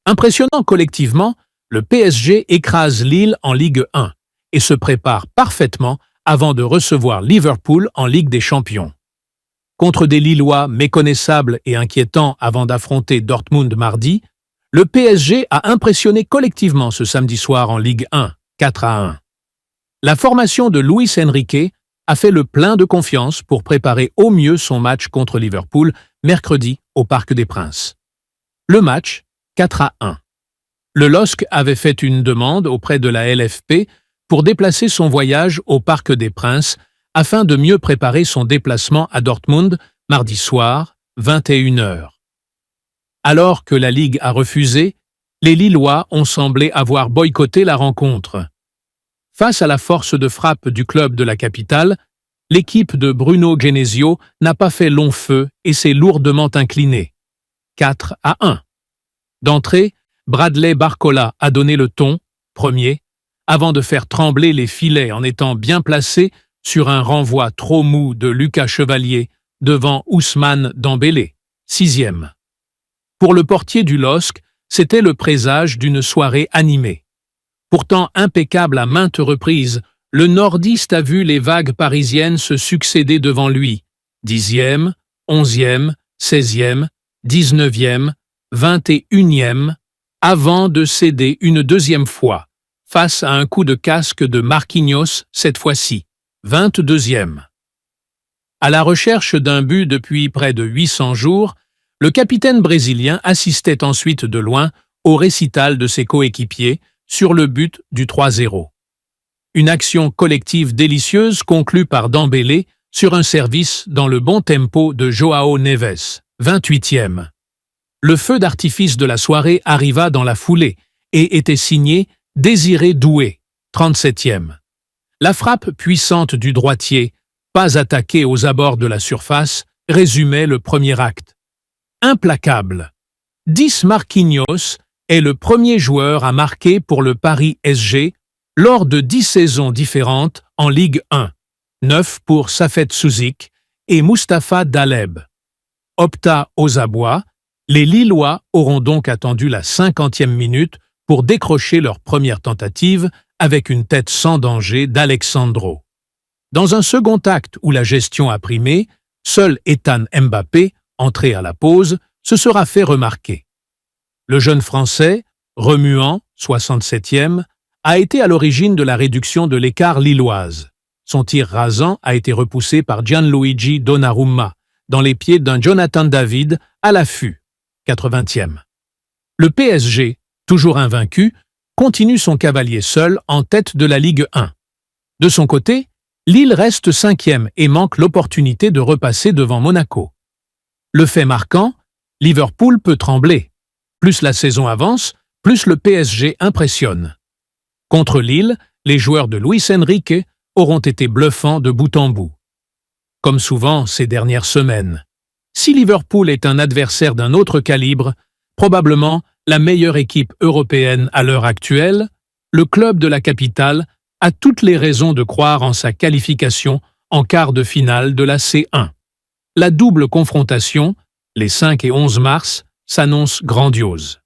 Impressionnant collectivement, le PSG écrase Lille en Ligue 1 et se prépare parfaitement avant de recevoir Liverpool en Ligue des Champions. Contre des Lillois méconnaissables et inquiétants avant d'affronter Dortmund mardi, le PSG a impressionné collectivement ce samedi soir en Ligue 1, 4-1. La formation de Luis Enrique a fait le plein de confiance pour préparer au mieux son match contre Liverpool mercredi au Parc des Princes. Le match, 4-1. Le LOSC avait fait une demande auprès de la LFP pour déplacer son voyage au Parc des Princes afin de mieux préparer son déplacement à Dortmund mardi soir, 21h. Alors que la Ligue a refusé, les Lillois ont semblé avoir boycotté la rencontre. Face à la force de frappe du club de la capitale, l'équipe de Bruno Genesio n'a pas fait long feu et s'est lourdement inclinée. 4-1. D'entrée, Bradley Barcola a donné le ton, premier, avant de faire trembler les filets en étant bien placé sur un renvoi trop mou de Lucas Chevalier devant Ousmane Dembélé, 6e. Pour le portier du LOSC, c'était le présage d'une soirée animée. Pourtant impeccable à maintes reprises, le nordiste a vu les vagues parisiennes se succéder devant lui, 10e, 11e, 16e, 19e, 21e, avant de céder une deuxième fois, face à un coup de casque de Marquinhos cette fois-ci, 22e. À la recherche d'un but depuis près de 800 jours, le capitaine brésilien assistait ensuite de loin au récital de ses coéquipiers sur le but du 3-0. Une action collective délicieuse conclue par Dembélé sur un service dans le bon tempo de Joao Neves, 28e. Le feu d'artifice de la soirée arriva dans la foulée et était signé Désiré Doué, 37e. La frappe puissante du droitier, pas attaqué aux abords de la surface, résumait le premier acte. Implacable. 10 Marquinhos est le premier joueur à marquer pour le Paris SG lors de 10 saisons différentes en Ligue 1, 9 pour Safet Souzik et Mustapha Daleb. Opta aux abois, les Lillois auront donc attendu la 50e minute pour décrocher leur première tentative avec une tête sans danger d'Alexandro. Dans un second acte où la gestion a primé, seul Ethan Mbappé, entré à la pause, se sera fait remarquer. Le jeune Français, remuant, 67e, a été à l'origine de la réduction de l'écart lilloise. Son tir rasant a été repoussé par Gianluigi Donnarumma, dans les pieds d'un Jonathan David à l'affût, 80e. Le PSG, toujours invaincu, continue son cavalier seul en tête de la Ligue 1. De son côté, Lille reste 5e et manque l'opportunité de repasser devant Monaco. Le fait marquant, Liverpool peut trembler. Plus la saison avance, plus le PSG impressionne. Contre Lille, les joueurs de Luis Enrique auront été bluffants de bout en bout. Comme souvent ces dernières semaines. Si Liverpool est un adversaire d'un autre calibre, probablement la meilleure équipe européenne à l'heure actuelle, le club de la capitale a toutes les raisons de croire en sa qualification en quart de finale de la C1. La double confrontation, les 5 et 11 mars, s'annonce grandiose.